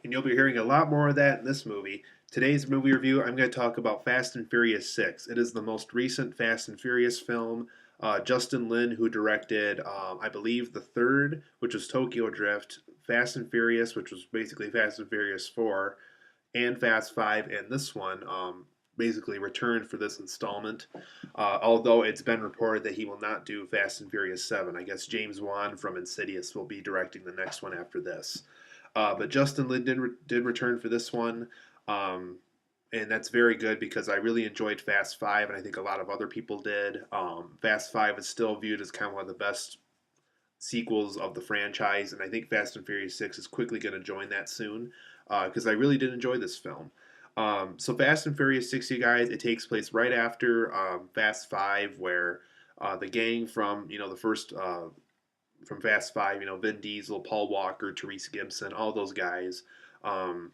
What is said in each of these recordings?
And you'll be hearing a lot more of that in this movie. Today's movie review, I'm going to talk about Fast and Furious 6. It is the most recent Fast and Furious film. Justin Lin, who directed, I believe, the third, which was Tokyo Drift, Fast and Furious, which was basically Fast and Furious 4, and Fast 5, and this one basically returned for this installment. Although it's been reported that he will not do Fast and Furious 7. I guess James Wan from Insidious will be directing the next one after this. But Justin Lin did return for this one. Um, and that's very good because I really enjoyed Fast Five, and I think a lot of other people did. Fast Five is still viewed as kind of one of the best sequels of the franchise, and I think Fast and Furious 6 is quickly going to join that soon because I really did enjoy this film. So Fast and Furious 6, you guys, it takes place right after Fast 5, where the gang from the first from Fast 5, Vin Diesel, Paul Walker, Therese Gibson, all those guys, um,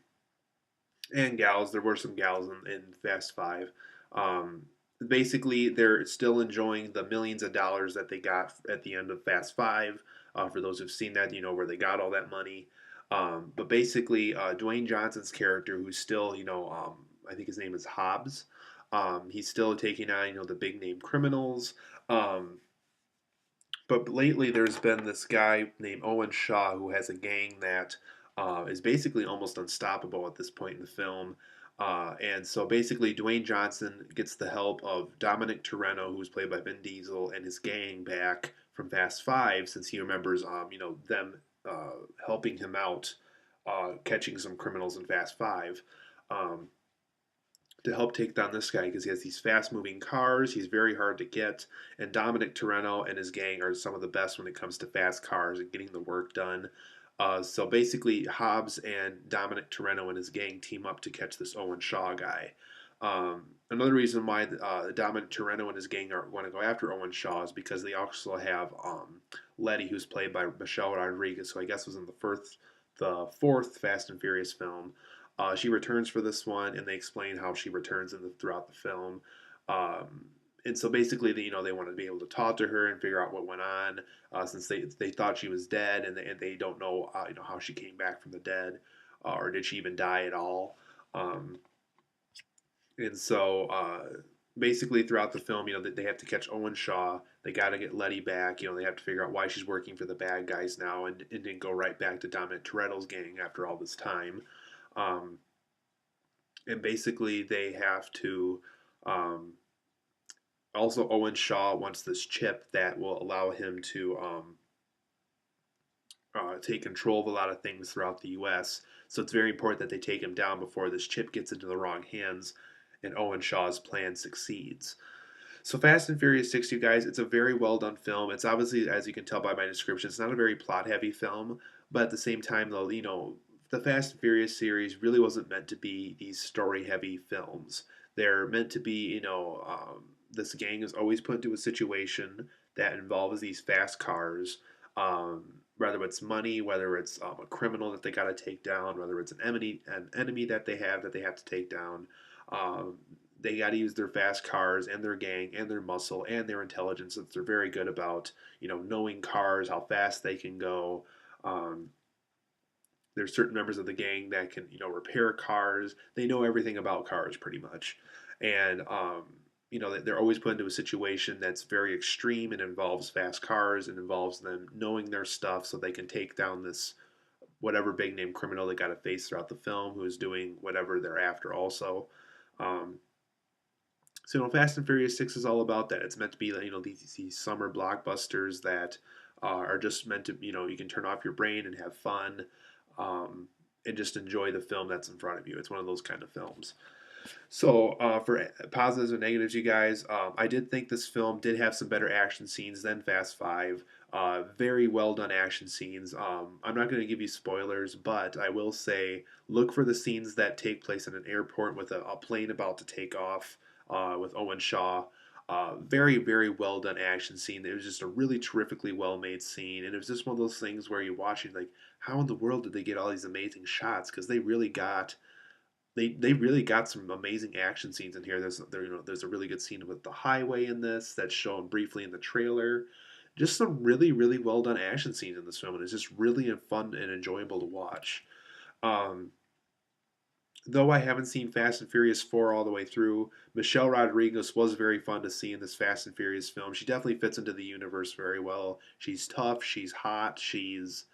and gals. There were some gals in Fast 5. Um, Basically, they're still enjoying the millions of dollars that they got at the end of Fast 5. For those who've seen that, you know where they got all that money. But basically, Dwayne Johnson's character, who's still, I think his name is Hobbs. He's still taking on, the big name criminals. Um, but lately, there's been this guy named Owen Shaw who has a gang that is basically almost unstoppable at this point in the film. And so basically, Dwayne Johnson gets the help of Dominic Terrento, who's played by Vin Diesel, and his gang back from Fast Five, since he remembers, them helping him out, catching some criminals in Fast Five. Um, to help take down this guy because he has these fast moving cars. He's very hard to get. And Dominic Terrento and his gang are some of the best when it comes to fast cars and getting the work done. So basically, Hobbs and Dominic Terrento and his gang team up to catch this Owen Shaw guy. Another reason why Dominic Terrento and his gang want to go after Owen Shaw is because they also have Letty, who's played by Michelle Rodriguez, who I guess was in the fourth Fast and Furious film. She returns for this one, and they explain how she returns throughout the film. Um, and so basically, they want to be able to talk to her and figure out what went on, since they thought she was dead, and they don't know how she came back from the dead, or did she even die at all. Um, and so basically, throughout the film, they have to catch Owen Shaw. They got to get Letty back. They have to figure out why she's working for the bad guys now, and then go right back to Dominic Toretto's gang after all this time. Um, and basically they have to um, also Owen Shaw wants this chip that will allow him to take control of a lot of things throughout the U.S. So it's very important that they take him down before this chip gets into the wrong hands and Owen Shaw's plan succeeds. So Fast and Furious 6, you guys, it's a very well done film. It's obviously, as you can tell by my description, it's not a very plot heavy film, but at the same time, though, the Fast and Furious series really wasn't meant to be these story heavy films. They're meant to be, this gang is always put into a situation that involves these fast cars. Whether it's money, whether it's a criminal that they got to take down, whether it's an enemy that they have to take down. Um, they got to use their fast cars and their gang and their muscle and their intelligence that they're very good about, knowing cars, how fast they can go. Um, there's certain members of the gang that can, repair cars. They know everything about cars pretty much, and they're always put into a situation that's very extreme and involves fast cars and involves them knowing their stuff so they can take down this whatever big name criminal they got to face throughout the film who's doing whatever they're after also. Um, so Fast and Furious 6 is all about that. It's meant to be these summer blockbusters that are just meant to you can turn off your brain and have fun, um, and just enjoy the film that's in front of you. It's one of those kind of films. So for positives and negatives, you guys, I did think this film did have some better action scenes than Fast Five. Very well done action scenes. I'm not going to give you spoilers, but I will say look for the scenes that take place in an airport with a plane about to take off, with Owen Shaw. Very, very well done action scene. It was just a really terrifically well made scene, and it was just one of those things where you're watching like, how in the world did they get all these amazing shots? Because they really got some amazing action scenes in here. There's a really good scene with the highway in this that's shown briefly in the trailer. Just some really, really well done action scenes in this film, and it's just really fun and enjoyable to watch. Um, though I haven't seen Fast and Furious 4 all the way through, Michelle Rodriguez was very fun to see in this Fast and Furious film. She definitely fits into the universe very well. She's tough, she's hot, she's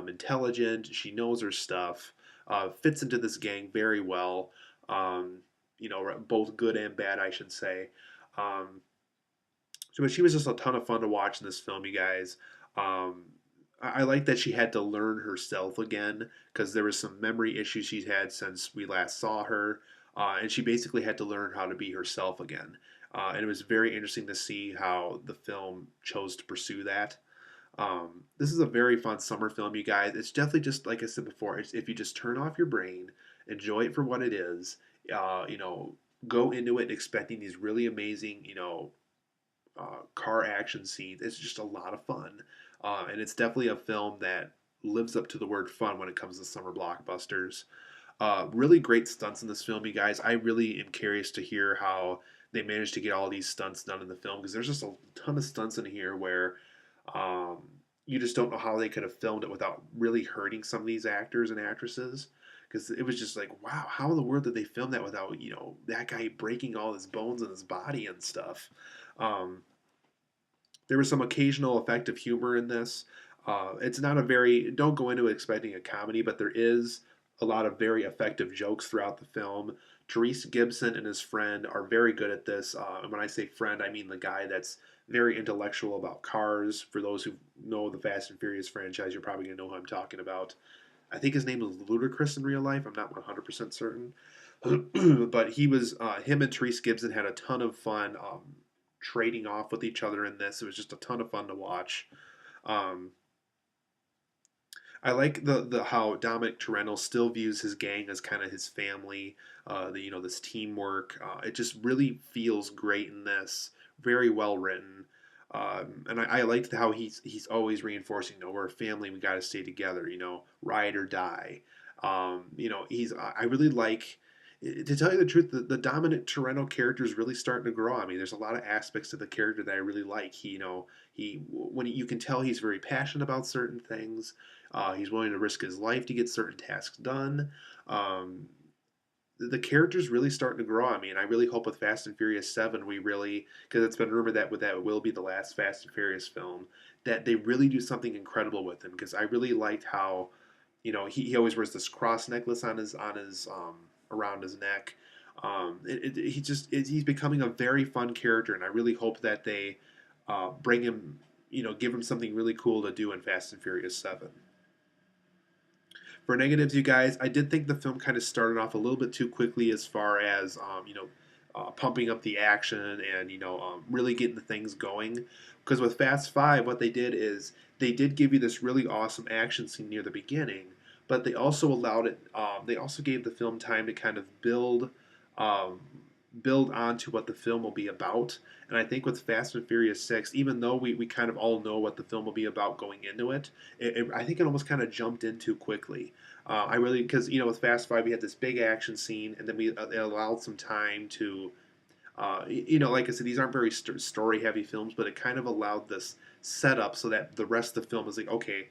intelligent, she knows her stuff, fits into this gang very well. Um, both good and bad, I should say. Um, but she was just a ton of fun to watch in this film, you guys. Um, I like that she had to learn herself again because there was some memory issues she's had since we last saw her, and she basically had to learn how to be herself again. And it was very interesting to see how the film chose to pursue that. This is a very fun summer film, you guys. It's definitely just like I said before. If you just turn off your brain, enjoy it for what it is. Uh, you know, go into it expecting these really amazing, car action scenes. It's just a lot of fun, and it's definitely a film that lives up to the word fun when it comes to summer blockbusters. Really great stunts in this film, you guys. I really am curious to hear how they managed to get all these stunts done in the film because there's just a ton of stunts in here where um, you just don't know how they could have filmed it without really hurting some of these actors and actresses. Because it was just like, wow, how in the world did they film that without, that guy breaking all his bones in his body and stuff? Um, there was some occasional effective humor in this. It's not a very, don't go into it expecting a comedy, but there is a lot of very effective jokes throughout the film. Therese Gibson and his friend are very good at this. And when I say friend, I mean the guy that's very intellectual about cars. For those who know the Fast and Furious franchise, you're probably going to know who I'm talking about. I think his name is Ludacris in real life. I'm not 100% certain. But him and Therese Gibson had a ton of fun trading off with each other in this. It was just a ton of fun to watch. Um, I like the how Dominic Terrento still views his gang as kind of his family. This teamwork. It just really feels great in this. Very well written. And I liked how he's always reinforcing, we're a family, we got to stay together, ride or die. I really like, to tell you the truth, the Dominic Toretto character is really starting to grow. I mean, there's a lot of aspects to the character that I really like. You can tell he's very passionate about certain things. He's willing to risk his life to get certain tasks done. Um, the character's really starting to grow on me, and I really hope with Fast and Furious 7 because it's been rumored that will be the last Fast and Furious film, that they really do something incredible with him. Because I really liked how, he always wears this cross necklace on his around his neck. He's becoming a very fun character, and I really hope that they bring him, give him something really cool to do in Fast and Furious 7. For negatives, you guys, I did think the film kind of started off a little bit too quickly as far as pumping up the action and really getting the things going. Because with Fast Five, what they did is they did give you this really awesome action scene near the beginning, but they also allowed it. They also gave the film time to kind of um, build onto what the film will be about. And I think with Fast and Furious 6, even though we kind of all know what the film will be about going into I think it almost kind of jumped in too quickly. I really, because, with Fast 5, we had this big action scene, and then it allowed some time to, like I said, these aren't very story heavy films, but it kind of allowed this setup so that the rest of the film is like, okay,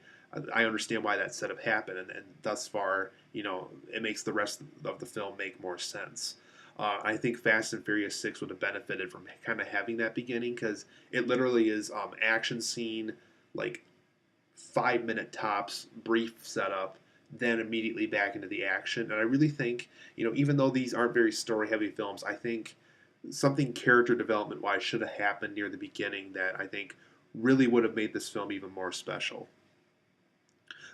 I understand why that setup happened, and thus far, it makes the rest of the film make more sense. I think Fast and Furious 6 would have benefited from kind of having that beginning because it literally is action scene, like 5 minute tops, brief setup, then immediately back into the action. And I really think, even though these aren't very story heavy films, I think something character development wise should have happened near the beginning that I think really would have made this film even more special.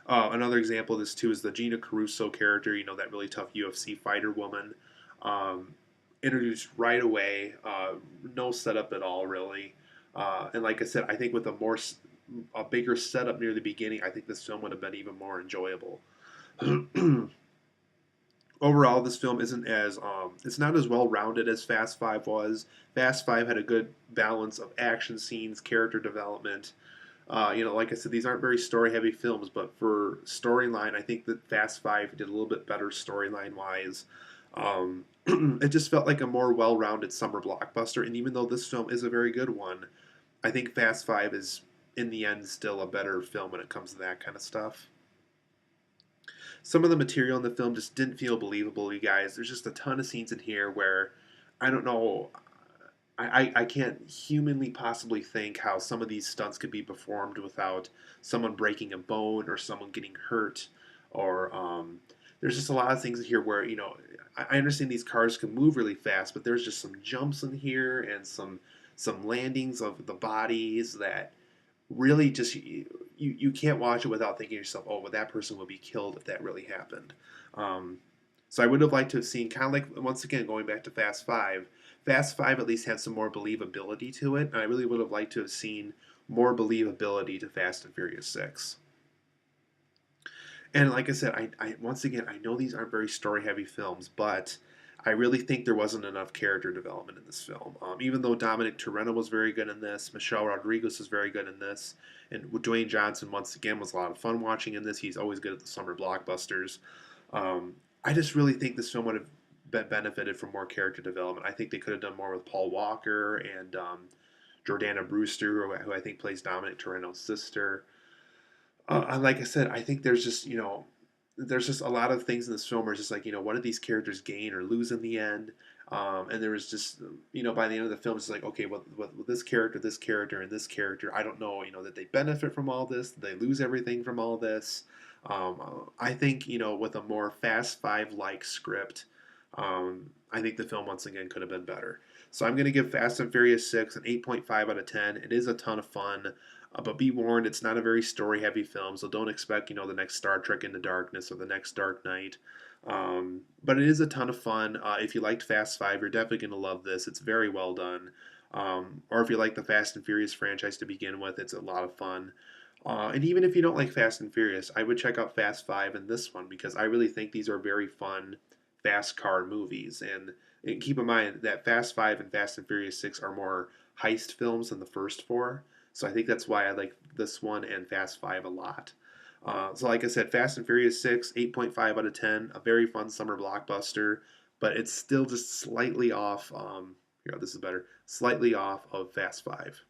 Another example of this too is the Gina Caruso character, that really tough UFC fighter woman. Um, Introduced right away, no setup at all, really. And like I said, I think with a bigger setup near the beginning, I think this film would have been even more enjoyable. Overall, this film isn't as it's not as well rounded as Fast Five was. Fast Five had a good balance of action scenes, character development. Like I said, these aren't very story heavy films, but for storyline, I think that Fast Five did a little bit better storyline wise. It just felt like a more well rounded summer blockbuster, and even though this film is a very good one, I think Fast Five is in the end still a better film when it comes to that kind of stuff. some of the material in the film just didn't feel believable, you guys. There's just a ton of scenes in here where I don't know. I can't humanly possibly think how some of these stunts could be performed without someone breaking a bone or someone getting hurt, or there's just a lot of things here where I understand these cars can move really fast, but there's just some jumps in here and some landings of the bodies that really just you can't watch it without thinking to yourself, oh, well, that person would be killed if that really happened. Um, so I would have liked to have seen, kind of like, once again, going back to Fast Five. Fast Five at least had some more believability to it, and I really would have liked to have seen more believability to Fast and Furious Six. And like I said, I once again, I know these aren't very story-heavy films, but I really think there wasn't enough character development in this film. Even though Dominic Terrento was very good in this, Michelle Rodriguez was very good in this, and Dwayne Johnson once again was a lot of fun watching in this. He's always good at the summer blockbusters. Um, I just really think this film would have benefited from more character development. I think they could have done more with Paul Walker and Jordana Brewster, who I think plays Dominic Terrento's sister. And like I said, I think there's just a lot of things in this film where it's just like, what did these characters gain or lose in the end? And there was just, by the end of the film, it's like, okay, well, with this character, and this character, I don't know, that they benefit from all this, they lose everything from all this. I think, with a more Fast Five like script, I think the film once again could have been better. So I'm going to give Fast and Furious 6 an 8.5 out of 10. It is a ton of fun. But be warned, it's not a very story-heavy film, so don't expect, the next Star Trek Into Darkness or the next Dark Knight. But it is a ton of fun. If you liked Fast Five, you're definitely going to love this. It's very well done. Or if you like the Fast and Furious franchise to begin with, it's a lot of fun. And even if you don't like Fast and Furious, I would check out Fast Five and this one because I really think these are very fun, fast car movies. And keep in mind that Fast Five and Fast and Furious 6 are more heist films than the first four. So I think that's why I like this one and Fast Five a lot. So like I said, Fast and Furious 6, 8.5 out of 10, a very fun summer blockbuster, but it's still just slightly off. Here, this is better. Slightly off of Fast Five.